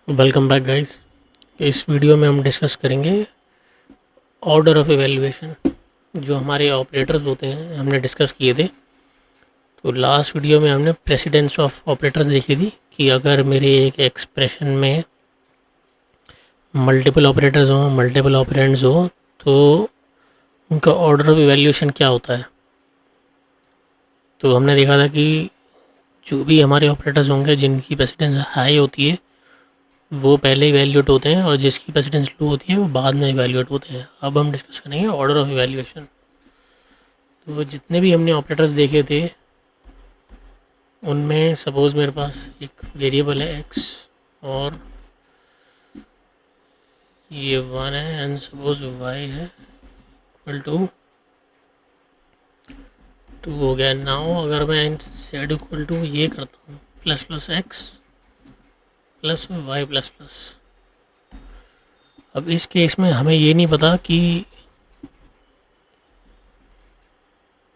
Welcome back guys. इस video में हम डिस्कस करेंगे ऑर्डर ऑफ इवैल्यूएशन। जो हमारे ऑपरेटर्स होते हैं हमने डिस्कस किए थे। तो लास्ट वीडियो में हमने प्रेसिडेंस ऑफ ऑपरेटर्स देखी थी कि अगर मेरे एक एक्सप्रेशन में मल्टीपल ऑपरेटर्स हों, मल्टीपल ऑपरेंड्स हो, तो उनका ऑर्डर ऑफ इवैल्यूएशन क्या होता है। तो हमने देखा था कि जो भी हमारे ऑपरेटर्स होंगे जिनकी प्रेसिडेंस हाई होती है वो पहले इवैल्यूएट होते हैं, और जिसकी प्रेसिडेंस लो होती है वो बाद में इवैल्यूएट होते हैं। अब हम डिस्कस करेंगे ऑर्डर ऑफ इवैल्यूएशन। तो जितने भी हमने ऑपरेटर्स देखे थे उनमें सपोज़ मेरे पास एक वेरिएबल है एक्स और ये वन है, एंड सपोज वाई है इक्वल टू टू हो गया। नाउ अगर मैं जेड इक्वल टू ये करता हूँ plus plus x plus y plus plus. अब इस केस में हमें ये नहीं पता कि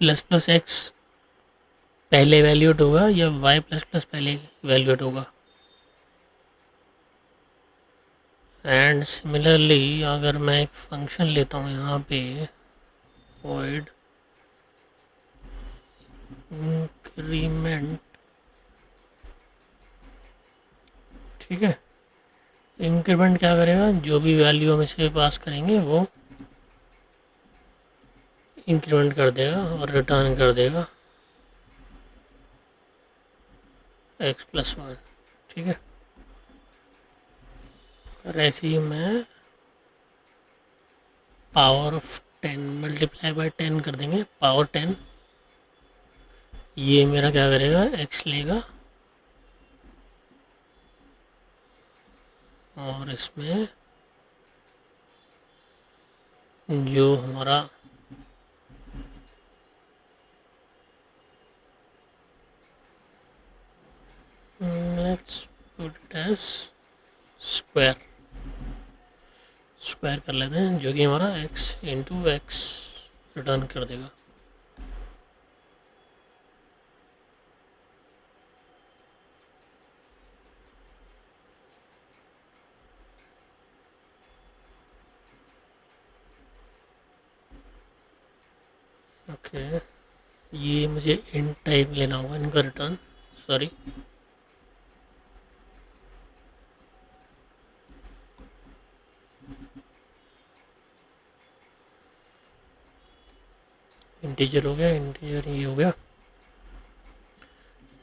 प्लस प्लस एक्स पहले इवैल्यूएट होगा या वाई प्लस प्लस पहले इवैल्यूएट होगा। एंड सिमिलरली अगर मैं एक फंक्शन लेता हूँ यहाँ पे void इंक्रीमेंट, ठीक है। इंक्रीमेंट क्या करेगा, जो भी वैल्यू हम इसे पास करेंगे वो इंक्रीमेंट कर देगा और रिटर्न कर देगा एक्स प्लस वन, ठीक है। और ऐसे ही मैं पावर ऑफ 10 मल्टीप्लाई बाय 10 कर देंगे, पावर 10। ये मेरा क्या करेगा, एक्स लेगा और इसमें जो हमारा let's put it as square कर लेते हैं, जो कि हमारा x इंटू एक्स रिटर्न कर देगा। ओके, ये मुझे इन टाइप लेना होगा इनका रिटर्न, सॉरी। इंटीजर हो गया, इंटीजर ये हो गया।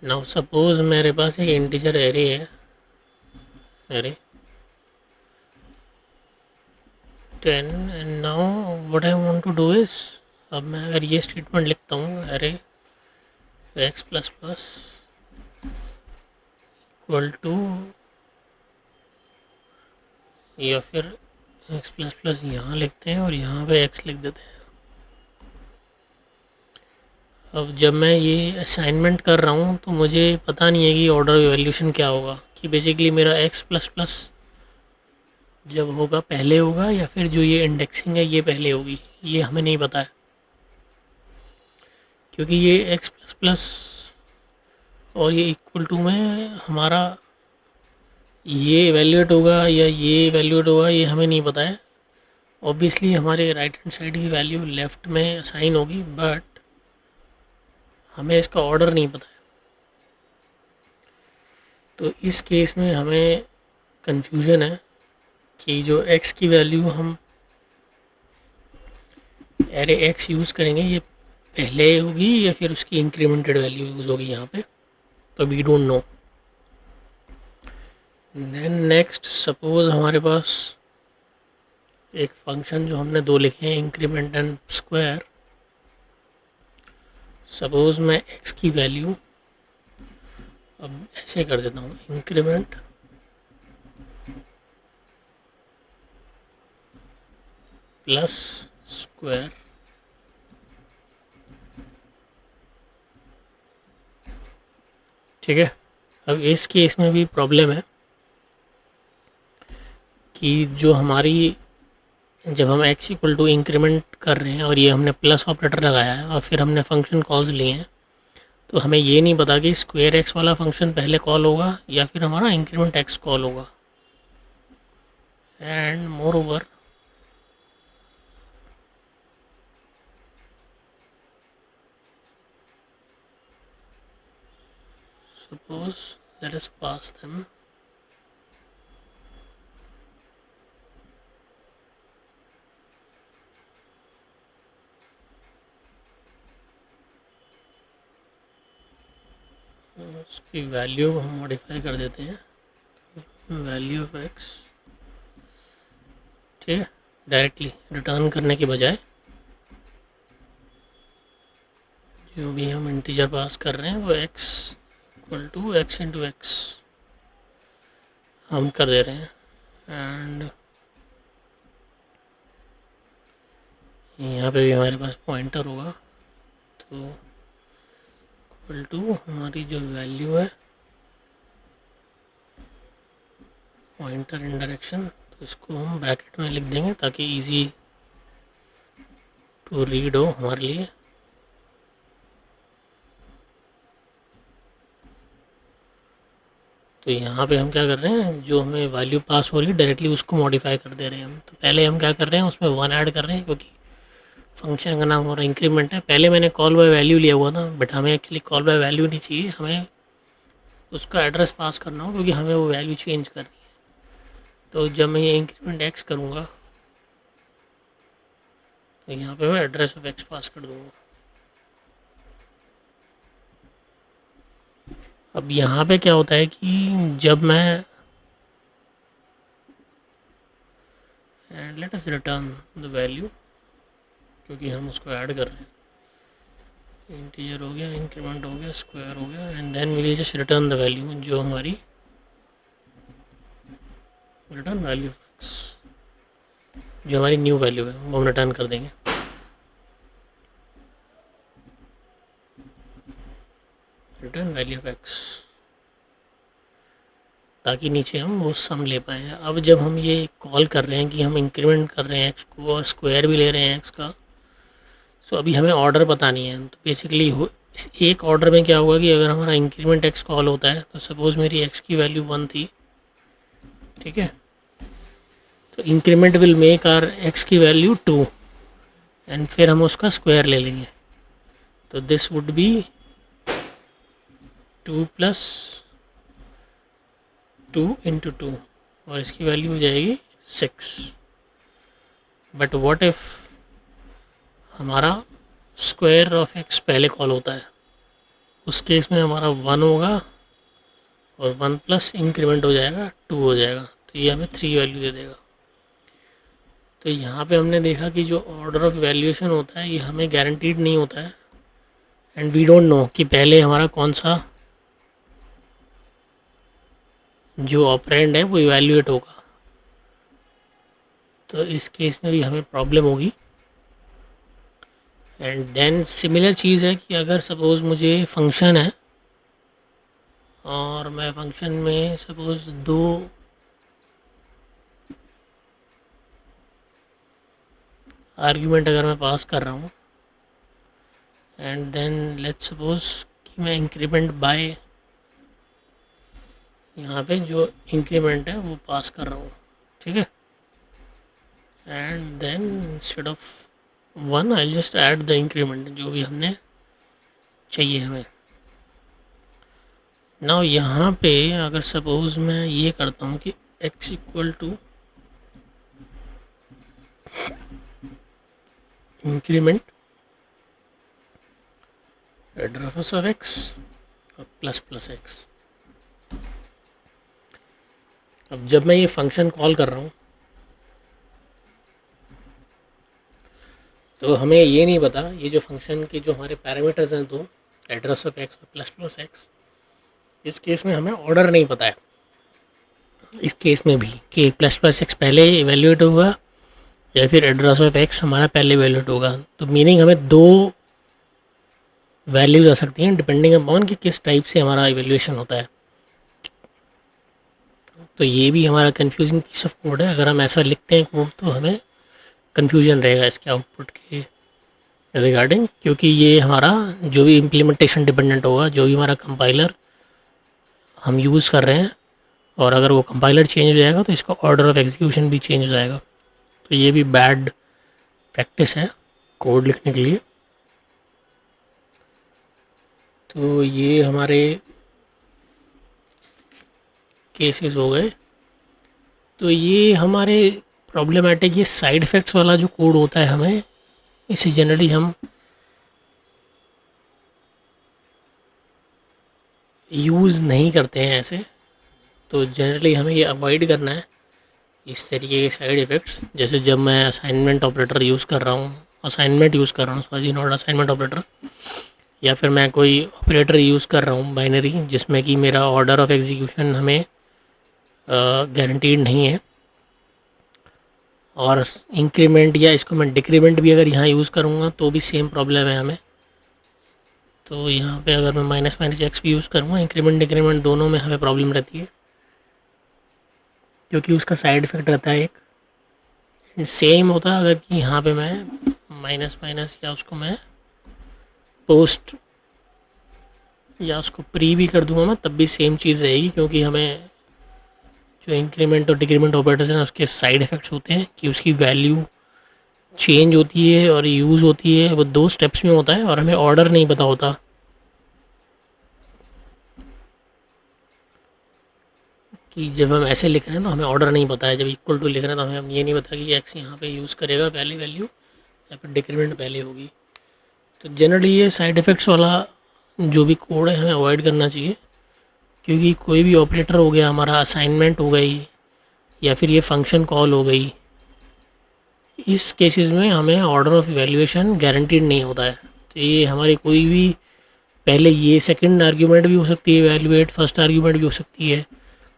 नाउ सपोज मेरे पास एक इंटीजर एरे है, array 10, and now what I want to do is, अब मैं अगर ये स्टेटमेंट लिखता हूँ array x plus plus equal to, या फिर एक्स प्लस प्लस यहाँ लिखते हैं और यहाँ पे एक्स लिख देते हैं। अब जब मैं ये असाइनमेंट कर रहा हूँ तो मुझे पता नहीं है कि ऑर्डर इवैल्यूएशन क्या होगा, कि बेसिकली मेरा एक्स प्लस प्लस जब होगा पहले होगा या फिर जो ये इंडेक्सिंग है ये पहले होगी, ये हमें नहीं पता है। क्योंकि ये एक्स प्लस प्लस और ये इक्वल टू में हमारा ये इवैल्यूएट होगा या ये इवैल्यूएट होगा, ये हमें नहीं पता है। ऑब्वियसली हमारे राइट हैंड साइड की वैल्यू लेफ़्ट में असाइन होगी, बट हमें इसका ऑर्डर नहीं पता है। तो इस केस में हमें कंफ्यूजन है कि जो x की वैल्यू हम एरे x यूज़ करेंगे ये पहले होगी या फिर उसकी इंक्रीमेंटेड वैल्यू यूज़ होगी यहाँ पे, तो we don't know. Then next suppose हमारे पास एक फंक्शन जो हमने दो लिखे हैं, इंक्रीमेंट एंड स्क्वायर। सपोज मैं x की वैल्यू अब ऐसे कर देता हूँ, इंक्रीमेंट प्लस स्क्वायर, ठीक है। अब इस केस में भी प्रॉब्लम है कि जो हमारी जब हम x इक्वल टू इंक्रीमेंट कर रहे हैं और ये हमने प्लस ऑपरेटर लगाया है और फिर हमने फंक्शन कॉल्स लिए हैं, तो हमें ये नहीं पता कि स्क्वायर एक्स वाला फंक्शन पहले कॉल होगा या फिर हमारा इंक्रीमेंट एक्स कॉल होगा। and moreover suppose let us pass them उसकी वैल्यू हम मॉडिफाई कर देते हैं, वैल्यू ऑफ एक्स, ठीक है। डायरेक्टली रिटर्न करने के बजाय जो भी हम इंटीजर पास कर रहे हैं वो x equal to x into x हम कर दे रहे हैं। एंड यहाँ पे भी हमारे पास पॉइंटर होगा, तो इक्वल टू हमारी जो वैल्यू है पॉइंटर इन डायरेक्शन, तो इसको हम ब्रैकेट में लिख देंगे ताकि इजी टू रीड हो हमारे लिए। तो यहाँ पे हम क्या कर रहे हैं, जो हमें वैल्यू पास हो रही है डायरेक्टली उसको मॉडिफाई कर दे रहे हैं हम। तो पहले हम क्या कर रहे हैं, उसमें 1 ऐड कर रहे हैं क्योंकि फंक्शन का नाम हमारा इंक्रीमेंट है। पहले मैंने कॉल बाय वैल्यू लिया हुआ था, बट हमें एक्चुअली कॉल बाय वैल्यू नहीं चाहिए, हमें उसका एड्रेस पास करना हो क्योंकि हमें वो वैल्यू चेंज करनी है। तो जब मैं ये इंक्रीमेंट एक्स करूँगा तो यहाँ पे मैं एड्रेस ऑफ एक्स पास कर दूँगा। अब यहाँ पे क्या होता है कि जब मैं and let us return the value, क्योंकि हम उसको ऐड कर रहे हैं, इंटीजर हो गया, इंक्रीमेंट हो गया, स्क्वायर हो गया, and then we will just return the value, जो हमारी रिटर्न वैल्यू ऑफ एक्स, जो हमारी न्यू वैल्यू है वो हम रिटर्न कर देंगे। रिटर्न वैल्यू ऑफ एक्स, ताकि नीचे हम वो सम ले पाएँ। अब जब हम ये कॉल कर रहे हैं कि हम इंक्रीमेंट कर रहे हैं एक्स को और स्क्वायर भी ले रहे हैं एक्स का, तो अभी हमें ऑर्डर पता नहीं है। तो बेसिकली इस एक ऑर्डर में क्या होगा कि अगर हमारा इंक्रीमेंट एक्स कॉल होता है तो सपोज़ मेरी एक्स की वैल्यू 1 थी, ठीक है, तो increment will make our x की वैल्यू 2 एंड फिर हम उसका स्क्वायर ले लेंगे। तो this would be 2 plus 2 into 2 और इसकी वैल्यू हो जाएगी 6। बट व्हाट इफ़ हमारा स्क्वायर ऑफ एक्स पहले कॉल होता है, उस केस में हमारा 1 होगा और 1 प्लस इंक्रीमेंट हो जाएगा 2 हो जाएगा, तो ये हमें 3 वैल्यू दे देगा। तो यहाँ पे हमने देखा कि जो ऑर्डर ऑफ वैल्यूएशन होता है ये हमें गारंटीड नहीं होता है, एंड वी डोंट नो कि पहले हमारा कौन सा जो ऑपरेंड है वो इवैल्यूएट होगा। तो इस केस में भी हमें प्रॉब्लम होगी। एंड देन सिमिलर चीज़ है कि अगर सपोज़ मुझे फंक्शन है और मैं फंक्शन में सपोज़ 2 आर्ग्यूमेंट अगर मैं पास कर रहा हूँ, एंड देन लेट्स सपोज़ कि मैं इंक्रीमेंट बाय यहाँ पे जो इंक्रीमेंट है वो पास कर रहा हूँ, ठीक है, and then instead of 1 I just add the increment जो भी हमने चाहिए हमें। नाउ यहाँ पे अगर सपोज़ मैं ये करता हूँ कि x equal to increment address of x और प्लस प्लस x। अब जब मैं ये फंक्शन कॉल कर रहा हूँ तो हमें ये नहीं पता, ये जो फंक्शन के जो हमारे पैरामीटर्स हैं दो, एड्रेस ऑफ एक्स और प्लस प्लस एक्स, इस केस में हमें ऑर्डर नहीं पता है इस केस में भी कि प्लस प्लस एक्स पहले इवेल्यूएट होगा या फिर एड्रेस ऑफ एक्स हमारा पहले इवेल्यूएट होगा। तो मीनिंग हमें 2 वैल्यूज आ सकती हैं डिपेंडिंग अपॉन कि किस टाइप से हमारा इवेल्यूएशन होता है। तो ये भी हमारा कन्फ्यूजिंग पीस ऑफ कोड है। अगर हम ऐसा लिखते हैं कोड तो हमें कन्फ्यूजन रहेगा इसके आउटपुट के रिगार्डिंग, क्योंकि ये हमारा जो भी इम्प्लीमेंटेशन डिपेंडेंट होगा, जो भी हमारा कंपाइलर हम यूज़ कर रहे हैं और अगर वो कंपाइलर चेंज हो जाएगा तो इसका ऑर्डर ऑफ एग्जीक्यूशन भी चेंज हो जाएगा। तो ये भी बैड प्रैक्टिस है कोड लिखने के लिए। तो ये हमारे केसेस हो गए। तो ये हमारे प्रॉब्लमेटिक ये साइड इफ़ेक्ट्स वाला जो कोड होता है, हमें इसे जनरली हम यूज़ नहीं करते हैं ऐसे। तो जनरली हमें ये अवॉइड करना है इस तरीके के साइड इफ़ेक्ट्स। जैसे जब मैं असाइनमेंट ऑपरेटर यूज़ कर रहा हूँ, सॉरी नॉट असाइनमेंट ऑपरेटर, या फिर मैं कोई ऑपरेटर यूज़ कर रहा हूँ बाइनरी जिसमें कि मेरा ऑर्डर ऑफ एग्जीक्यूशन हमें गारंटीड नहीं है, और इंक्रीमेंट या इसको मैं डिक्रीमेंट भी अगर यहाँ यूज़ करूँगा तो भी सेम प्रॉब्लम है हमें। तो यहाँ पे अगर मैं माइनस माइनस एक्स भी यूज़ करूँगा, इंक्रीमेंट डिक्रीमेंट दोनों में हमें प्रॉब्लम रहती है, क्योंकि उसका साइड इफ़ेक्ट रहता है एक। सेम होता है अगर कि यहाँ पे मैं माइनस माइनस या उसको मैं पोस्ट या उसको प्री भी कर दूँगा मैं, तब भी सेम चीज़ रहेगी, क्योंकि हमें जो इंक्रीमेंट और डिक्रीमेंट ऑपरेटर्स हैं उसके साइड इफ़ेक्ट्स होते हैं कि उसकी वैल्यू चेंज होती है और यूज़ होती है, वो 2 स्टेप्स में होता है और हमें ऑर्डर नहीं पता होता कि जब हम ऐसे लिख रहे हैं तो हमें ऑर्डर नहीं पता है। जब इक्वल टू लिख रहे हैं तो हमें ये नहीं पता कि एक्स यहाँ पे यूज़ करेगा पहले वैल्यू या फिर डिक्रीमेंट पहले होगी। तो जनरली ये साइड इफ़ेक्ट्स वाला जो भी कोड है हमें अवॉइड करना चाहिए, क्योंकि कोई भी ऑपरेटर हो गया, हमारा असाइनमेंट हो गई या फिर ये फंक्शन कॉल हो गई, इस केसेस में हमें ऑर्डर ऑफ इवैल्यूएशन गारंटीड नहीं होता है। तो ये हमारी कोई भी पहले ये सेकंड आर्ग्यूमेंट भी हो सकती है इवैल्यूएट, फर्स्ट आर्ग्यूमेंट भी हो सकती है।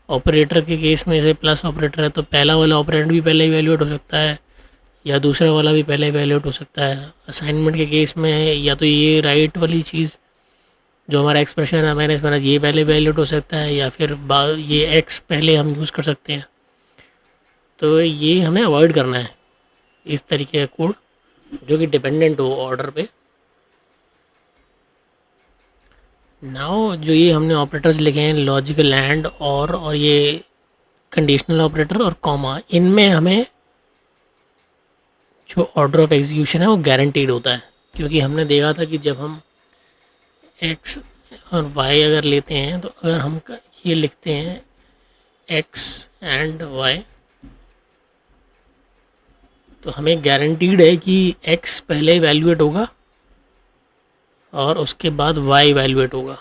ऑपरेटर के केस में से प्लस ऑपरेटर है तो पहला वाला ऑपरेंड भी पहले इवैल्यूएट हो सकता है या दूसरा वाला भी पहले इवैल्यूएट हो सकता है। असाइनमेंट के केस में या तो ये राइट वाली चीज़ जो हमारा एक्सप्रेशन है माइनस माइनस ये पहले इवैल्यूएट हो सकता है, या फिर ये एक्स पहले हम यूज़ कर सकते हैं। तो ये हमें अवॉइड करना है इस तरीके का कोड जो कि डिपेंडेंट हो ऑर्डर पे। नाउ जो ये हमने ऑपरेटर्स लिखे हैं लॉजिकल एंड और ये कंडीशनल ऑपरेटर और कॉमा, इनमें हमें जो ऑर्डर ऑफ एग्जीक्यूशन है वो गारंटीड होता है, क्योंकि हमने देखा था कि जब हम एक्स और वाई अगर लेते हैं तो अगर हम ये लिखते हैं एक्स एंड वाई तो हमें गारंटीड है कि एक्स पहले इवैल्यूएट होगा और उसके बाद वाई इवैल्यूएट होगा।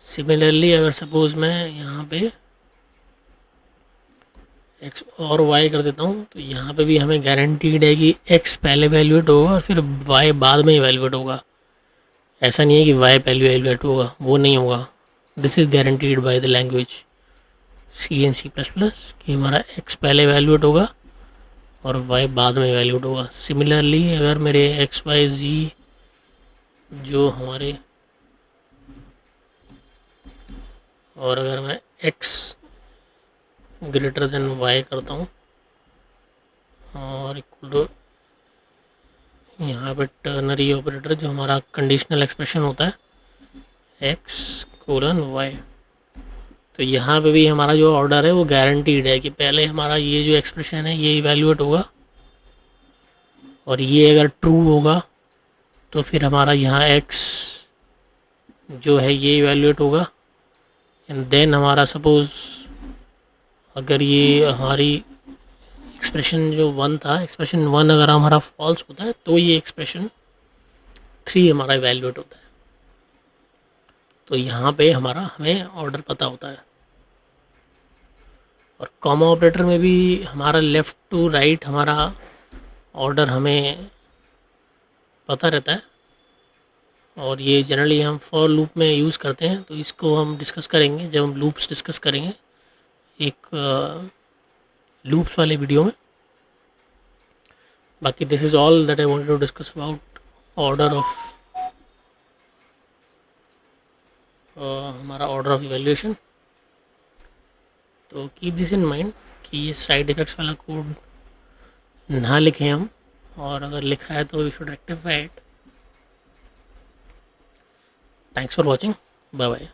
सिमिलरली अगर सपोज़ मैं यहाँ पे एक्स और वाई कर देता हूँ तो यहाँ पे भी हमें गारंटीड है कि एक्स पहले इवैल्यूएट होगा और फिर वाई बाद में इवैल्यूएट होगा। ऐसा नहीं है कि वाई पहले इवैल्यूएट होगा, वो नहीं होगा। This is guaranteed by the language C and C plus plus कि हमारा एक्स पहले इवैल्यूएट होगा और वाई बाद में इवैल्यूएट होगा। सिमिलरली अगर मेरे एक्स वाई जी जो हमारे, और अगर मैं एक्स ग्रेटर देन वाई करता हूँ और इक्वल टू यहाँ पे टर्नरी ऑपरेटर जो हमारा कंडीशनल एक्सप्रेशन होता है एक्स कोलन वाई, तो यहाँ पे भी हमारा जो ऑर्डर है वो गारंटीड है कि पहले हमारा ये जो एक्सप्रेशन है ये इवैल्यूएट होगा और ये अगर ट्रू होगा तो फिर हमारा यहाँ एक्स जो है ये इवैल्यूएट होगा। एंड देन हमारा सपोज़ अगर ये हमारी एक्सप्रेशन जो 1 था, एक्सप्रेशन 1 अगर हमारा फॉल्स होता है तो ये एक्सप्रेशन 3 हमारा इवैल्यूएट होता है। तो यहाँ पे हमारा हमें ऑर्डर पता होता है। और कॉमा ऑपरेटर में भी हमारा लेफ़्ट टू राइट हमारा ऑर्डर हमें पता रहता है, और ये जनरली हम फॉर लूप में यूज़ करते हैं। तो इसको हम डिस्कस करेंगे जब हम लूप्स डिस्कस करेंगे एक लूप्स वाले वीडियो में। बाकी this is all that I wanted to discuss about order of हमारा ऑर्डर ऑफ इवैल्यूएशन। तो कीप दिस इन माइंड कि ये साइड इफ़ेक्ट्स वाला कोड ना लिखें हम, और अगर लिखा है तो we should rectify it. Thanks for watching, bye bye.